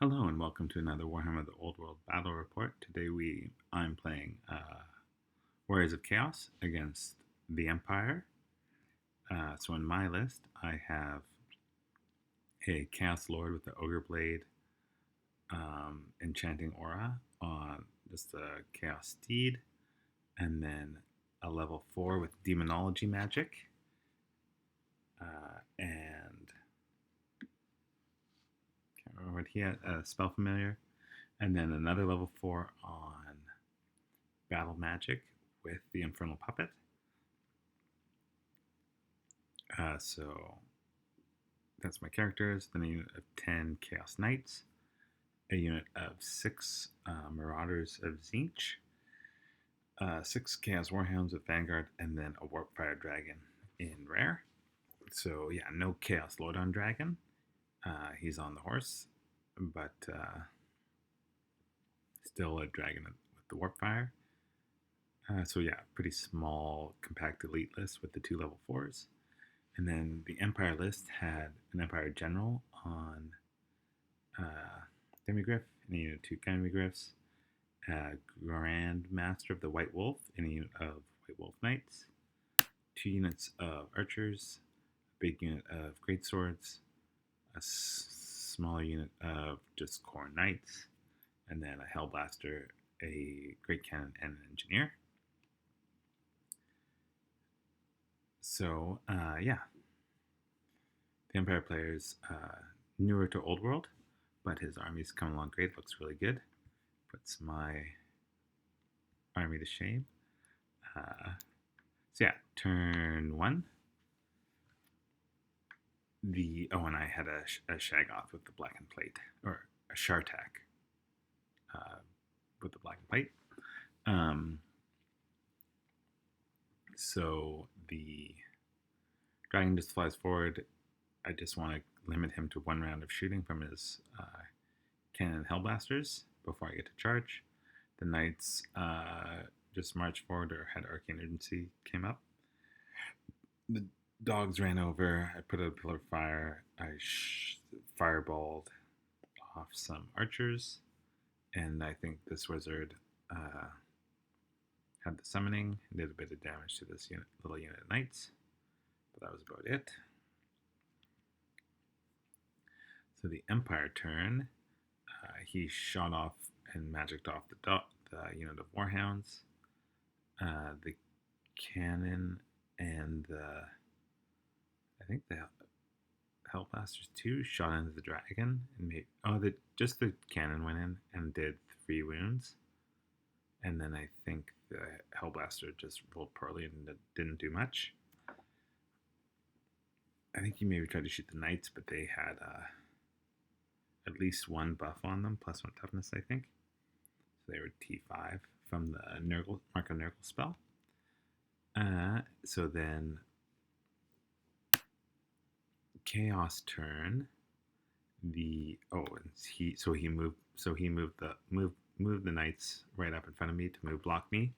Hello and welcome to another Warhammer the Old World Battle Report. Today I'm playing Warriors of Chaos against the Empire. So in my list I have a Chaos Lord with the Ogre Blade, Enchanting Aura on just a Chaos Steed, and then a level 4 with Demonology Magic, and can't remember what he had, Spell Familiar, and then another level 4 on Battle Magic with the Infernal Puppet. So that's my characters. Then a unit of 10 Chaos Knights, a unit of 6 Marauders of Tzeentch, 6 Chaos Warhounds with Vanguard, and then a Warpfire Dragon in Rare. So yeah, no Chaos Lord on Dragon. He's on the horse, but still a dragon with the Warpfire. So yeah, pretty small, compact elite list with the 2 level 4s. And then the Empire list had an Empire General on Demigryph in a unit of 2 Demigryphs, Grand Master of the White Wolf in a unit of White Wolf Knights, 2 units of Archers, a big unit of Greatswords, a smaller unit of just Khorne Knights, and then a Hellblaster, a Great Cannon, and an Engineer. So, yeah. The Empire player's newer to Old World, but his army's coming along great. Looks really good. Puts my army to shame. So yeah, turn 1. And I had a Shaggoth with the Blackened Plate, or a Shartak with the Blackened Plate. So the dragon just flies forward. I just want to limit him to 1 round of shooting from his cannon Hellblasters before I get to charge. The knights just marched forward or had Arcane Urgency came up. The dogs ran over. I put out a pillar of fire. I fireballed off some archers. And I think this wizard had the summoning and did a bit of damage to this little unit of knights. But that was about it. So the Empire turn, he shot off and magicked off the unit of Warhounds, the cannon, and I think the Hellblasters too shot into the dragon and made just the cannon went in and did 3 wounds, and then I think the Hellblaster just rolled poorly and didn't do much. I think he maybe tried to shoot the knights, but they had at least 1 buff on them, plus 1 toughness, I think. So they were T5 from the Mark of Nurgle spell. So then Chaos turn. He moved the knights right up in front of me to block me,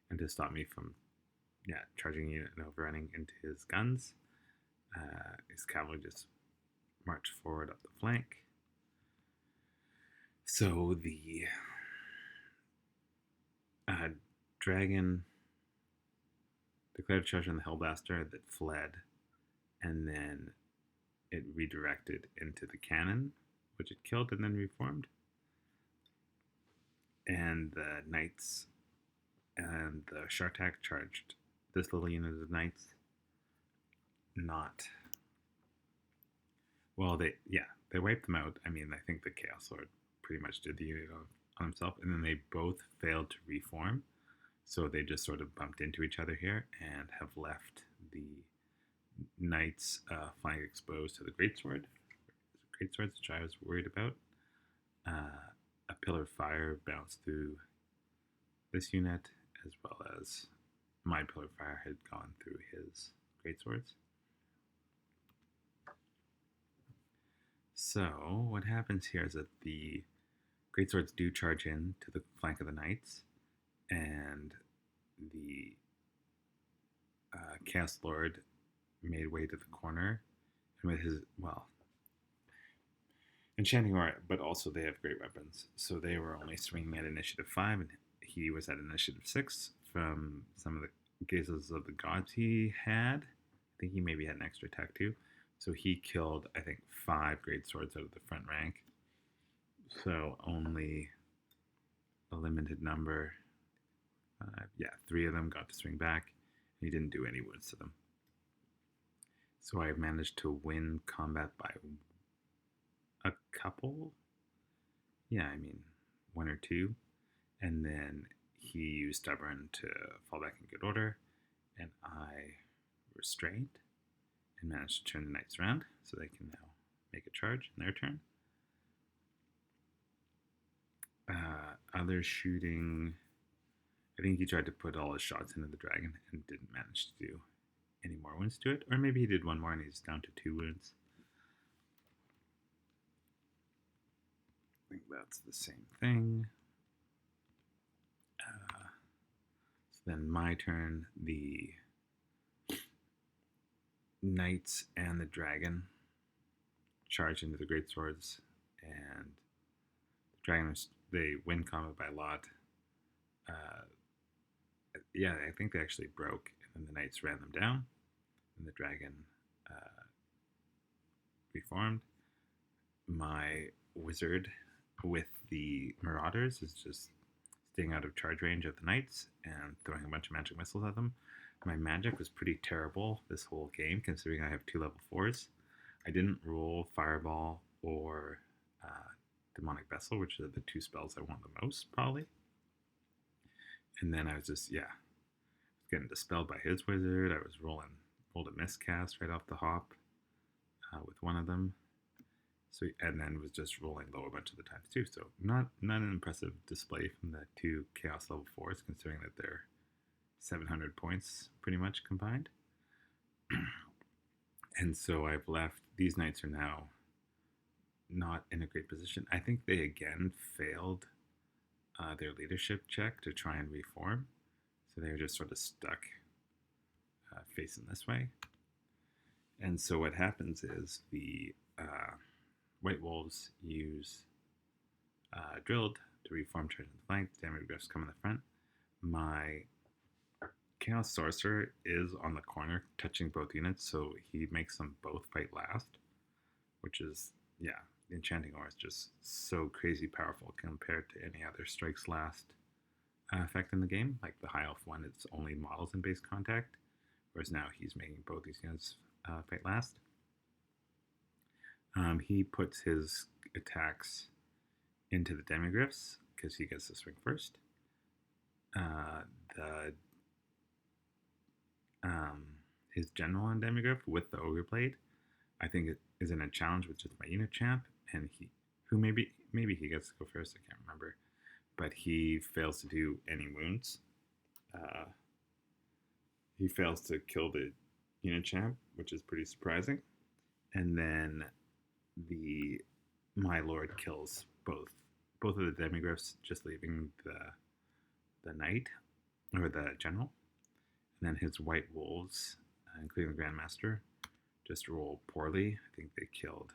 and to stop me from charging unit and overrunning into his guns. His cavalry just marched forward up the flank. So the dragon declared charge on the Hellblaster that fled, and then it redirected into the cannon, which it killed and then reformed. And the knights and the Shartak charged this little unit of knights. They wiped them out. I mean, I think the Chaos Lord pretty much did the unit on himself, and then they both failed to reform. So they just sort of bumped into each other here and have left the knights flying exposed to the Greatswords, which I was worried about. A pillar of fire bounced through this unit, as well as my pillar of fire had gone through his Greatswords. So what happens here is that the Greatswords do charge in to the flank of the knights, and the Chaos Lord made way to the corner, and with his enchanting aura, but also they have great weapons. So they were only swinging at initiative 5, and he was at initiative 6 from some of the gazes of the gods he had. I think he maybe had an extra attack too. So he killed, I think, 5 great swords out of the front rank. So only a limited number. 3 of them got to swing back. And he didn't do any wounds to them. So I managed to win combat by a couple. Yeah, I mean, 1 or 2. And then he used stubborn to fall back in good order. And I restrained and managed to turn the knights around so they can now make a charge in their turn. Other shooting, I think he tried to put all his shots into the dragon and didn't manage to do any more wounds to it. Or maybe he did 1 more and he's down to 2 wounds. I think that's the same thing. So then my turn, the knights and the dragon charge into the great swords, and the dragon, they win combat by a lot. I think they actually broke, and then the knights ran them down, and the dragon reformed. My wizard with the marauders is just staying out of charge range of the knights and throwing a bunch of magic missiles at them. My magic was pretty terrible this whole game, considering I have 2 level 4s. I didn't roll Fireball or Demonic Vessel, which are the 2 spells I want the most, probably. And then I was just, getting dispelled by his wizard. I was rolled a miscast right off the hop with one of them. So, and then was just rolling low a bunch of the times too. So not an impressive display from the 2 Chaos level 4s, considering that they're 700 points pretty much combined. And so I've left, these knights are now not in a great position. I think they again failed their leadership check to try and reform. So they're just sort of stuck facing this way. And so what happens is the White Wolves use Drilled to reform charge in the flank. Damage Griffs come in the front. My Chaos Sorcerer is on the corner touching both units, so he makes them both fight last, which is, the Enchanting Aura is just so crazy powerful compared to any other Strikes Last effect in the game. Like the High Elf one, it's only models in base contact, whereas now he's making both these units fight last. He puts his attacks into the Demigriffs because he gets to swing first. His general on Demigriff with the Ogre Blade, I think it is in a challenge with just my unit champ, and maybe he gets to go first, I can't remember, but he fails to do any wounds. He fails to kill the unit champ, which is pretty surprising, and then my lord kills both of the Demigriffs, just leaving the knight or the general, and then his White Wolves, including the Grandmaster, just roll poorly. I think they killed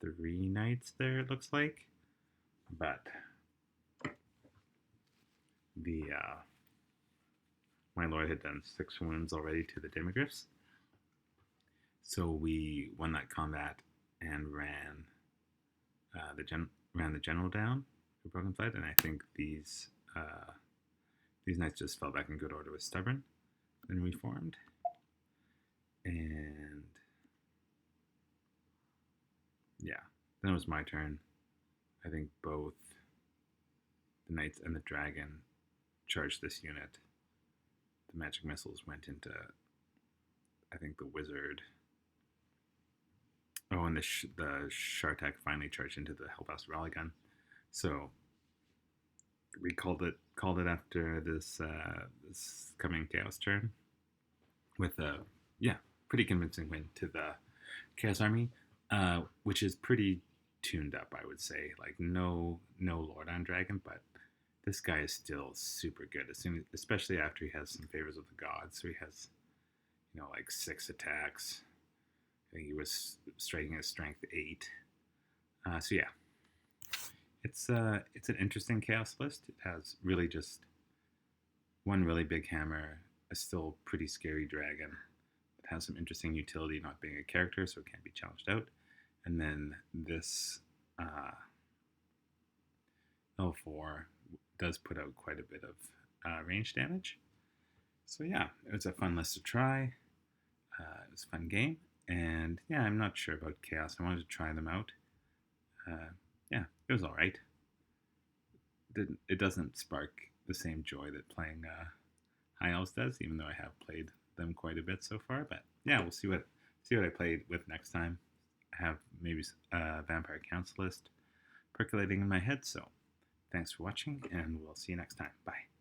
3 knights there, it looks like. But my lord had done 6 wounds already to the Demigriffs. So we won that combat and ran the general down for Broken Flight, and I think these knights just fell back in good order with Stubborn, then reformed. And then it was my turn. I think both the knights and the dragon charged this unit. The magic missiles went into, I think, the wizard. Oh, and the Shartak finally charged into the Hellboss Rally Gun. So we called it after this coming Chaos turn with a pretty convincing win to the Chaos Army, which is pretty tuned up, I would say. Like no Lord on Dragon, but this guy is still super good. Especially after he has some favors of the gods. So he has, like 6 attacks, I think he was striking at strength 8. So yeah, it's an interesting chaos list. It has really just one really big hammer, a still pretty scary dragon. It has some interesting utility not being a character, so it can't be challenged out. And then this L4 does put out quite a bit of range damage. So yeah, it was a fun list to try. It was a fun game. And yeah, I'm not sure about Chaos. I wanted to try them out. Yeah, it was alright. It doesn't spark the same joy that playing High Elves does, even though I have played them quite a bit so far. But yeah, we'll see what I played with next time. I have maybe a Vampire Counts list percolating in my head. So thanks for watching, and we'll see you next time. Bye.